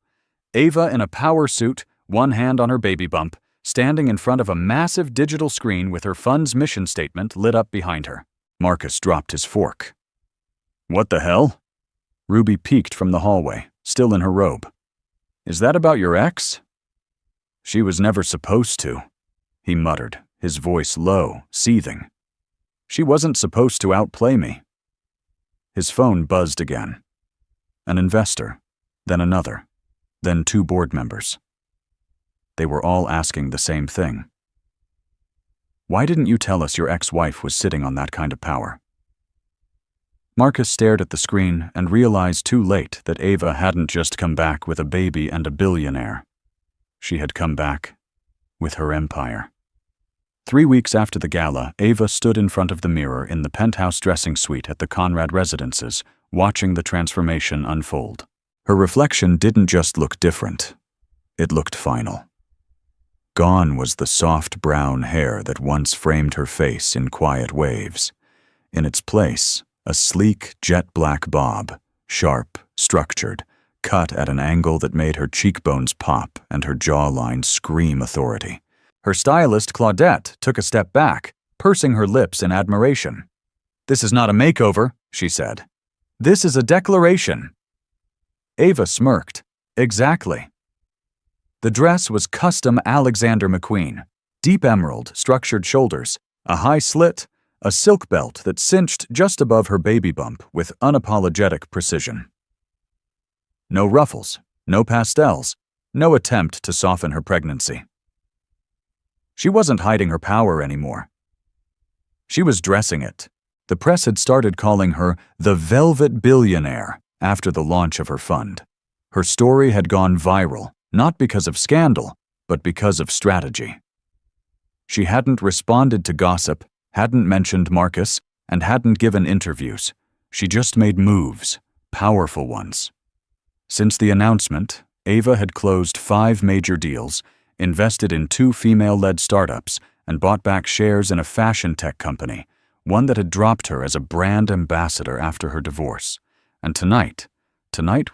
Ava in a power suit, one hand on her baby bump, standing in front of a massive digital screen with her fund's mission statement lit up behind her. Marcus dropped his fork. "What the hell?" Ruby peeked from the hallway, still in her robe. "Is that about your ex?" "She was never supposed to," he muttered, his voice low, seething. "She wasn't supposed to outplay me." His phone buzzed again. An investor, then another, then 2 board members. They were all asking the same thing. "Why didn't you tell us your ex-wife was sitting on that kind of power?" Marcus stared at the screen and realized too late that Ava hadn't just come back with a baby and a billionaire. She had come back with her empire. 3 weeks after the gala, Ava stood in front of the mirror in the penthouse dressing suite at the Conrad Residences, watching the transformation unfold. Her reflection didn't just look different. It looked final. Gone was the soft brown hair that once framed her face in quiet waves. In its place, a sleek, jet-black bob, sharp, structured, cut at an angle that made her cheekbones pop and her jawline scream authority. Her stylist, Claudette, took a step back, pursing her lips in admiration. "This is not a makeover," she said. "This is a declaration." Ava smirked. "Exactly." The dress was custom Alexander McQueen, deep emerald, structured shoulders, a high slit, a silk belt that cinched just above her baby bump with unapologetic precision. No ruffles, no pastels, no attempt to soften her pregnancy. She wasn't hiding her power anymore. She was dressing it. The press had started calling her the Velvet Billionaire after the launch of her fund. Her story had gone viral, not because of scandal, but because of strategy. She hadn't responded to gossip, hadn't mentioned Marcus, and hadn't given interviews. She just made moves, powerful ones. Since the announcement, Ava had closed 5 major deals, invested in 2 female-led startups, and bought back shares in a fashion tech company, one that had dropped her as a brand ambassador after her divorce. And tonight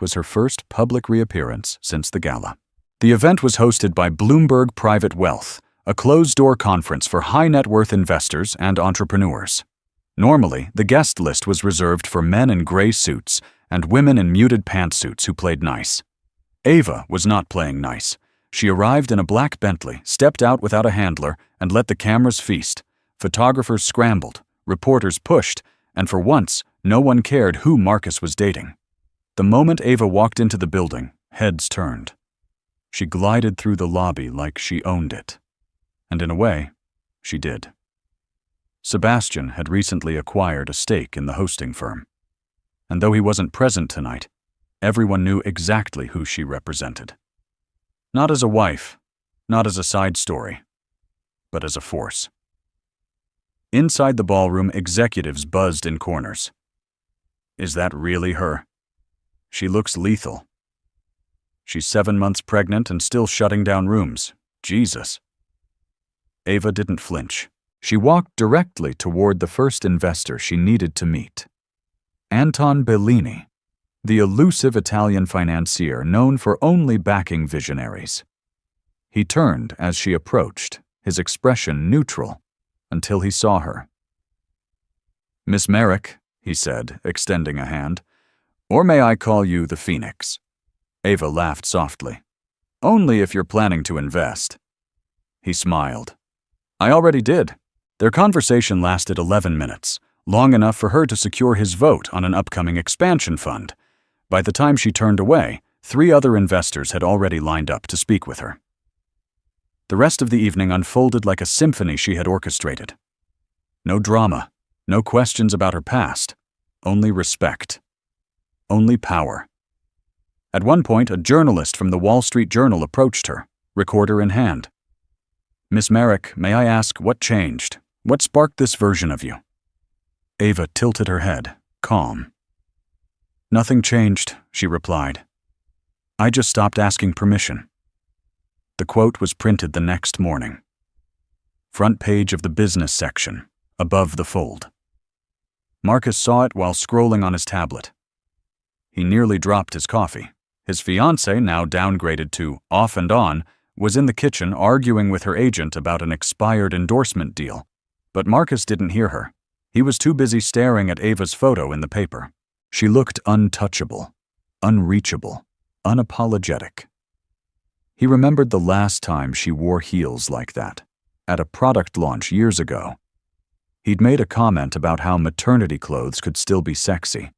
was her first public reappearance since the gala. The event was hosted by Bloomberg Private Wealth, a closed-door conference for high-net-worth investors and entrepreneurs. Normally, the guest list was reserved for men in gray suits and women in muted pantsuits who played nice. Ava was not playing nice. She arrived in a black Bentley, stepped out without a handler, and let the cameras feast. Photographers scrambled, reporters pushed, and for once, no one cared who Marcus was dating. The moment Ava walked into the building, heads turned. She glided through the lobby like she owned it. And in a way, she did. Sebastian had recently acquired a stake in the hosting firm. And though he wasn't present tonight, everyone knew exactly who she represented. Not as a wife, not as a side story, but as a force. Inside the ballroom, executives buzzed in corners. Is that really her? She looks lethal. She's 7 months pregnant and still shutting down rooms. Jesus. Ava didn't flinch. She walked directly toward the first investor she needed to meet. Anton Bellini, the elusive Italian financier known for only backing visionaries. He turned as she approached, his expression neutral, until he saw her. "Miss Merrick," he said, extending a hand. "Or may I call you the Phoenix?" Ava laughed softly. "Only if you're planning to invest." He smiled. "I already did." Their conversation lasted 11 minutes, long enough for her to secure his vote on an upcoming expansion fund. By the time she turned away, 3 other investors had already lined up to speak with her. The rest of the evening unfolded like a symphony she had orchestrated. No drama, no questions about her past, only respect. Only power. At one point, a journalist from the Wall Street Journal approached her, recorder in hand. "Miss Merrick, may I ask what changed? What sparked this version of you?" Ava tilted her head, calm. "Nothing changed," she replied. "I just stopped asking permission." The quote was printed the next morning. Front page of the business section, above the fold. Marcus saw it while scrolling on his tablet. He nearly dropped his coffee. His fiancée, now downgraded to off and on, was in the kitchen arguing with her agent about an expired endorsement deal. But Marcus didn't hear her. He was too busy staring at Ava's photo in the paper. She looked untouchable, unreachable, unapologetic. He remembered the last time she wore heels like that, at a product launch years ago. He'd made a comment about how maternity clothes could still be sexy,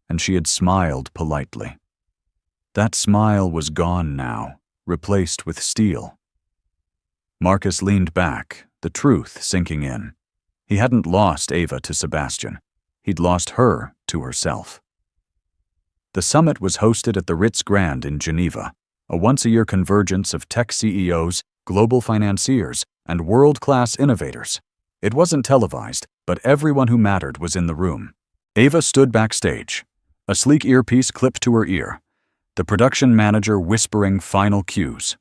and she had smiled politely. That smile was gone now, replaced with steel. Marcus leaned back, the truth sinking in. He hadn't lost Ava to Sebastian. He'd lost her to herself. The summit was hosted at the Ritz Grand in Geneva, a once-a-year convergence of tech CEOs, global financiers, and world-class innovators. It wasn't televised, but everyone who mattered was in the room. Ava stood backstage, a sleek earpiece clipped to her ear, the production manager whispering final cues.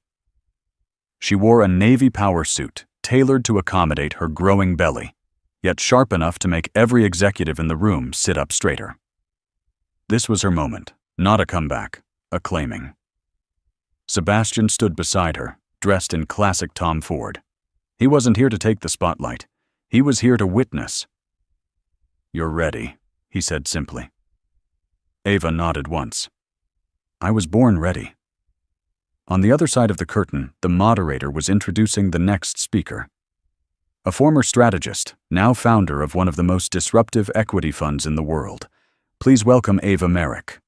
She wore a navy power suit, tailored to accommodate her growing belly, yet sharp enough to make every executive in the room sit up straighter. This was her moment, not a comeback, a claiming. Sebastian stood beside her, dressed in classic Tom Ford. He wasn't here to take the spotlight. He was here to witness. "You're ready," he said simply. Ava nodded once. "I was born ready." On the other side of the curtain, the moderator was introducing the next speaker. A former strategist, now founder of one of the most disruptive equity funds in the world. Please welcome Ava Merrick.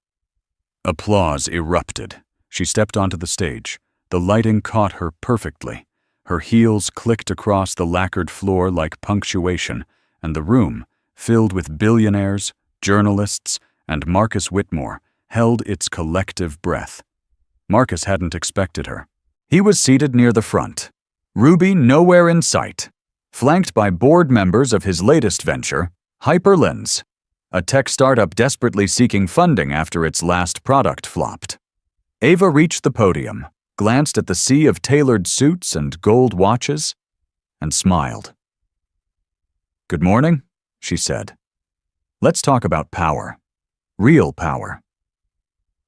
Applause erupted. She stepped onto the stage. The lighting caught her perfectly. Her heels clicked across the lacquered floor like punctuation, and the room, filled with billionaires, journalists, and Marcus Whitmore, held its collective breath. Marcus hadn't expected her. He was seated near the front, Ruby nowhere in sight, flanked by board members of his latest venture, Hyperlens, a tech startup desperately seeking funding after its last product flopped. Ava reached the podium, glanced at the sea of tailored suits and gold watches, and smiled. "Good morning," she said. "Let's talk about power. Real power."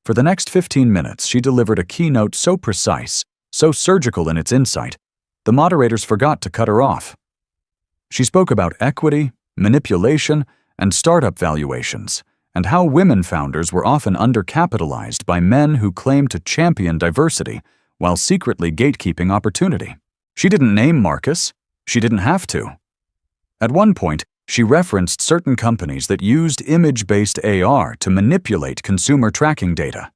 For the next 15 minutes, she delivered a keynote so precise, so surgical in its insight, the moderators forgot to cut her off. She spoke about equity, manipulation, and startup valuations, and how women founders were often undercapitalized by men who claimed to champion diversity while secretly gatekeeping opportunity. She didn't name Marcus. She didn't have to. At one point, she referenced certain companies that used image-based AR to manipulate consumer tracking data.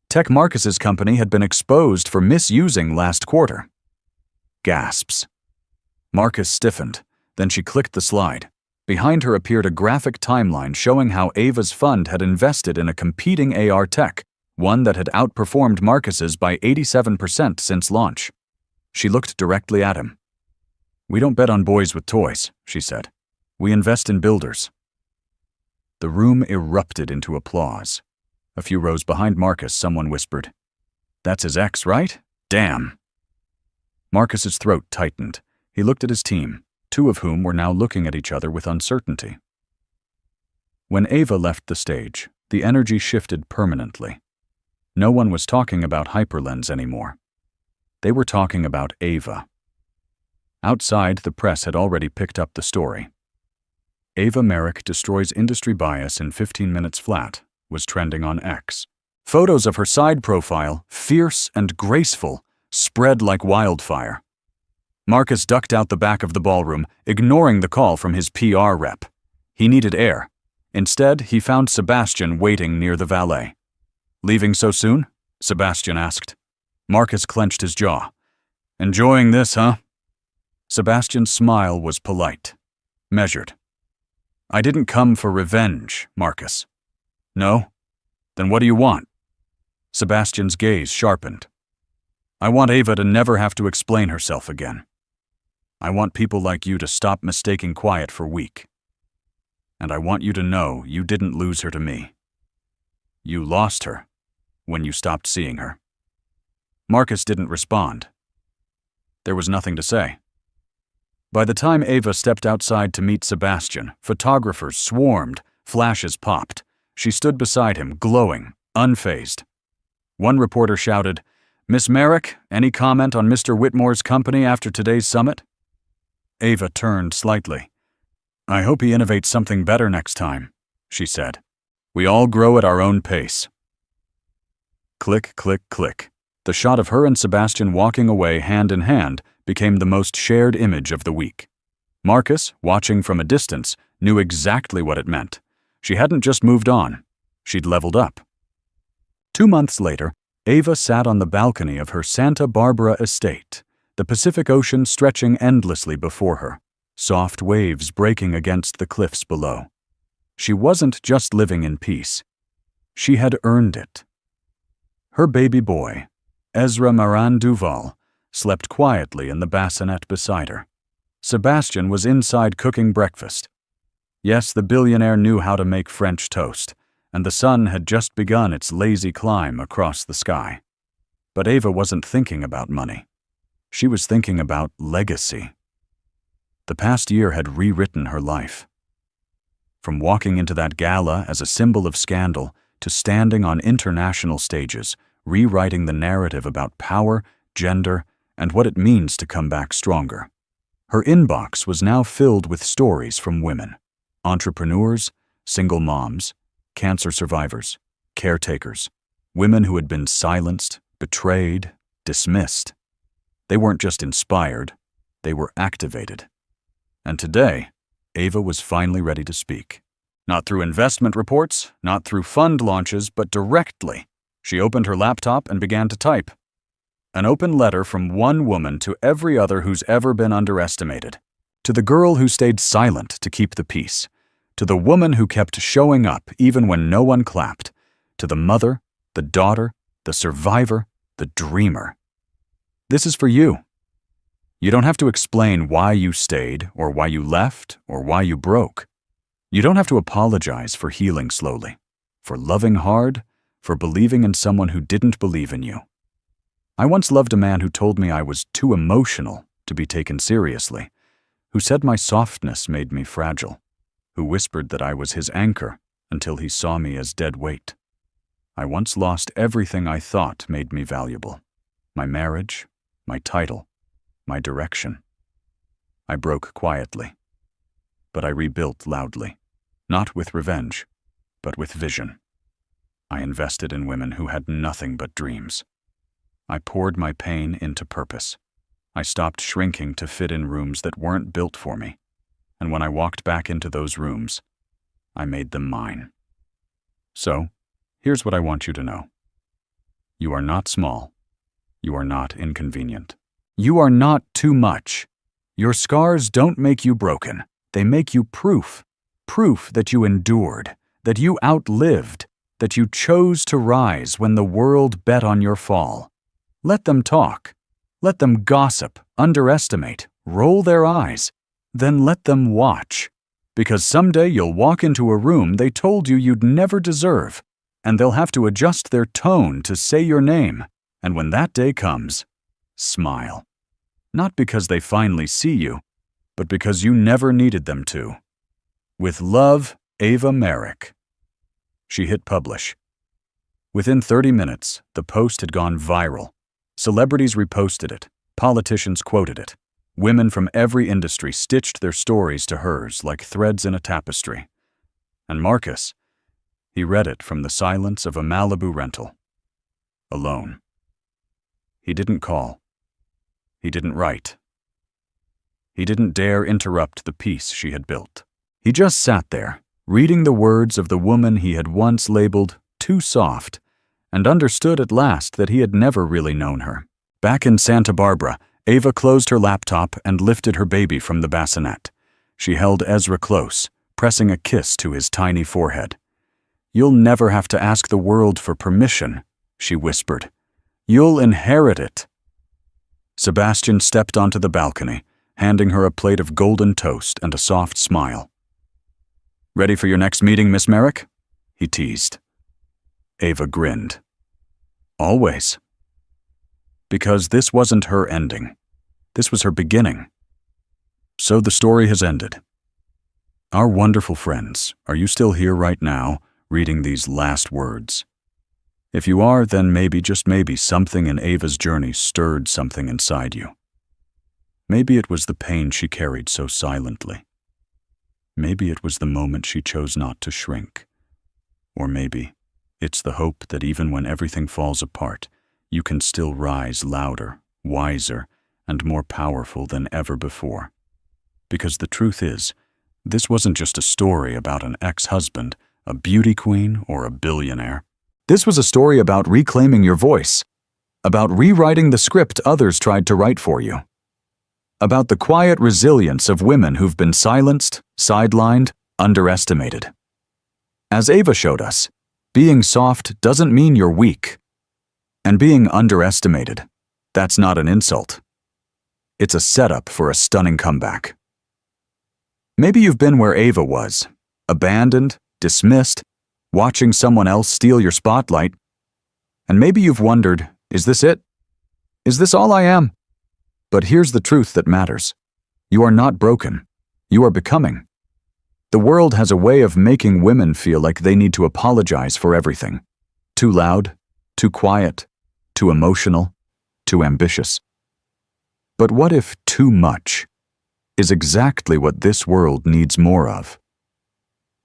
Tech Marcus's company had been exposed for misusing last quarter. Gasps. Marcus stiffened, then she clicked the slide. Behind her appeared a graphic timeline showing how Ava's fund had invested in a competing AR tech, one that had outperformed Marcus's by 87% since launch. She looked directly at him. "We don't bet on boys with toys," she said. "We invest in builders." The room erupted into applause. A few rows behind Marcus, someone whispered, "That's his ex, right? Damn." Marcus's throat tightened. He looked at his team, two of whom were now looking at each other with uncertainty. When Ava left the stage, the energy shifted permanently. No one was talking about Hyperlens anymore. They were talking about Ava. Outside, the press had already picked up the story. Ava Merrick destroys industry bias in 15 minutes flat was trending on X. Photos of her side profile, fierce and graceful, spread like wildfire. Marcus ducked out the back of the ballroom, ignoring the call from his PR rep. He needed air. Instead, he found Sebastian waiting near the valet. "Leaving so soon?" Sebastian asked. Marcus clenched his jaw. "Enjoying this, huh?" Sebastian's smile was polite, measured. "I didn't come for revenge, Marcus." "No? Then what do you want?" Sebastian's gaze sharpened. "I want Ava to never have to explain herself again. I want people like you to stop mistaking quiet for weak. And I want you to know you didn't lose her to me. You lost her when you stopped seeing her." Marcus didn't respond. There was nothing to say. By the time Ava stepped outside to meet Sebastian, photographers swarmed, flashes popped. She stood beside him, glowing, unfazed. One reporter shouted, "Miss Merrick, any comment on Mr. Whitmore's company after today's summit?" Ava turned slightly. "I hope he innovates something better next time," she said. "We all grow at our own pace." Click, click, click. The shot of her and Sebastian walking away hand in hand became the most shared image of the week. Marcus, watching from a distance, knew exactly what it meant. She hadn't just moved on. She'd leveled up. 2 months later, Ava sat on the balcony of her Santa Barbara estate, the Pacific Ocean stretching endlessly before her, soft waves breaking against the cliffs below. She wasn't just living in peace. She had earned it. Her baby boy, Ezra Maran Duval, slept quietly in the bassinet beside her. Sebastian was inside cooking breakfast. Yes, the billionaire knew how to make French toast, and the sun had just begun its lazy climb across the sky. But Ava wasn't thinking about money. She was thinking about legacy. The past year had rewritten her life. From walking into that gala as a symbol of scandal to standing on international stages, rewriting the narrative about power, gender, and what it means to come back stronger. Her inbox was now filled with stories from women. Entrepreneurs, single moms, cancer survivors, caretakers, women who had been silenced, betrayed, dismissed. They weren't just inspired, they were activated. And today, Ava was finally ready to speak. Not through investment reports, not through fund launches, but directly. She opened her laptop and began to type. An open letter from one woman to every other who's ever been underestimated. To the girl who stayed silent to keep the peace. To the woman who kept showing up even when no one clapped. To the mother, the daughter, the survivor, the dreamer. This is for you. You don't have to explain why you stayed, or why you left, or why you broke. You don't have to apologize for healing slowly, for loving hard, for believing in someone who didn't believe in you. I once loved a man who told me I was too emotional to be taken seriously, who said my softness made me fragile, who whispered that I was his anchor until he saw me as dead weight. I once lost everything I thought made me valuable. My marriage, my title, my direction. I broke quietly, but I rebuilt loudly, not with revenge, but with vision. I invested in women who had nothing but dreams. I poured my pain into purpose. I stopped shrinking to fit in rooms that weren't built for me, and when I walked back into those rooms, I made them mine. So, here's what I want you to know. You are not small. You are not inconvenient. You are not too much. Your scars don't make you broken. They make you proof. Proof that you endured, that you outlived, that you chose to rise when the world bet on your fall. Let them talk. Let them gossip, underestimate, roll their eyes. Then let them watch. Because someday you'll walk into a room they told you you'd never deserve. and they'll have to adjust their tone to say your name. And when that day comes, smile. Not because they finally see you, but because you never needed them to. With love, Ava Merrick. She hit publish. Within 30 minutes, the post had gone viral. Celebrities reposted it. Politicians quoted it. Women from every industry stitched their stories to hers like threads in a tapestry. And Marcus, he read it from the silence of a Malibu rental. Alone. He didn't call. He didn't write. He didn't dare interrupt the peace she had built. He just sat there, reading the words of the woman he had once labeled too soft, and understood at last that he had never really known her. Back in Santa Barbara, Ava closed her laptop and lifted her baby from the bassinet. She held Ezra close, pressing a kiss to his tiny forehead. "You'll never have to ask the world for permission," she whispered. "You'll inherit it." Sebastian stepped onto the balcony, handing her a plate of golden toast and a soft smile. "Ready for your next meeting, Miss Merrick?" he teased. Ava grinned. "Always." Because this wasn't her ending. This was her beginning. So the story has ended. Our wonderful friends, are you still here right now, reading these last words? If you are, then maybe, just maybe, something in Ava's journey stirred something inside you. Maybe it was the pain she carried so silently. Maybe it was the moment she chose not to shrink. Or maybe it's the hope that even when everything falls apart, you can still rise louder, wiser, and more powerful than ever before. Because the truth is, this wasn't just a story about an ex-husband, a beauty queen, or a billionaire. This was a story about reclaiming your voice, about rewriting the script others tried to write for you, about the quiet resilience of women who've been silenced, sidelined, underestimated. As Ava showed us, being soft doesn't mean you're weak. And being underestimated, that's not an insult. It's a setup for a stunning comeback. Maybe you've been where Ava was, abandoned, dismissed, watching someone else steal your spotlight. And maybe you've wondered, is this it? Is this all I am? But here's the truth that matters. You are not broken. You are becoming. The world has a way of making women feel like they need to apologize for everything. Too loud, too quiet, too emotional, too ambitious. But what if too much is exactly what this world needs more of?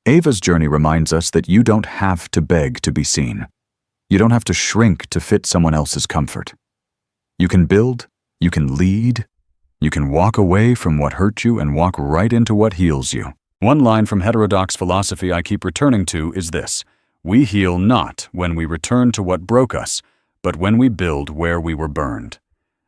Ava's journey reminds us that you don't have to beg to be seen. You don't have to shrink to fit someone else's comfort. You can build, you can lead, you can walk away from what hurt you and walk right into what heals you. One line from heterodox philosophy I keep returning to is this: we heal not when we return to what broke us, but when we build where we were burned.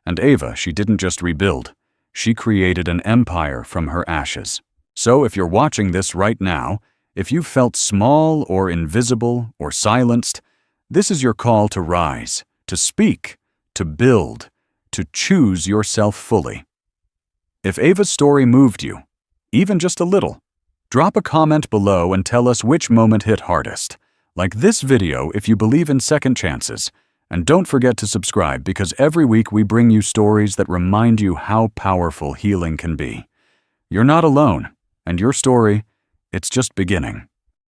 And Ava, she didn't just rebuild. She created an empire from her ashes. So if you're watching this right now, if you felt small or invisible or silenced, this is your call to rise, to speak, to build, to choose yourself fully. If Ava's story moved you, even just a little, drop a comment below and tell us which moment hit hardest. Like this video if you believe in second chances. And don't forget to subscribe, because every week we bring you stories that remind you how powerful healing can be. You're not alone, and your story, it's just beginning.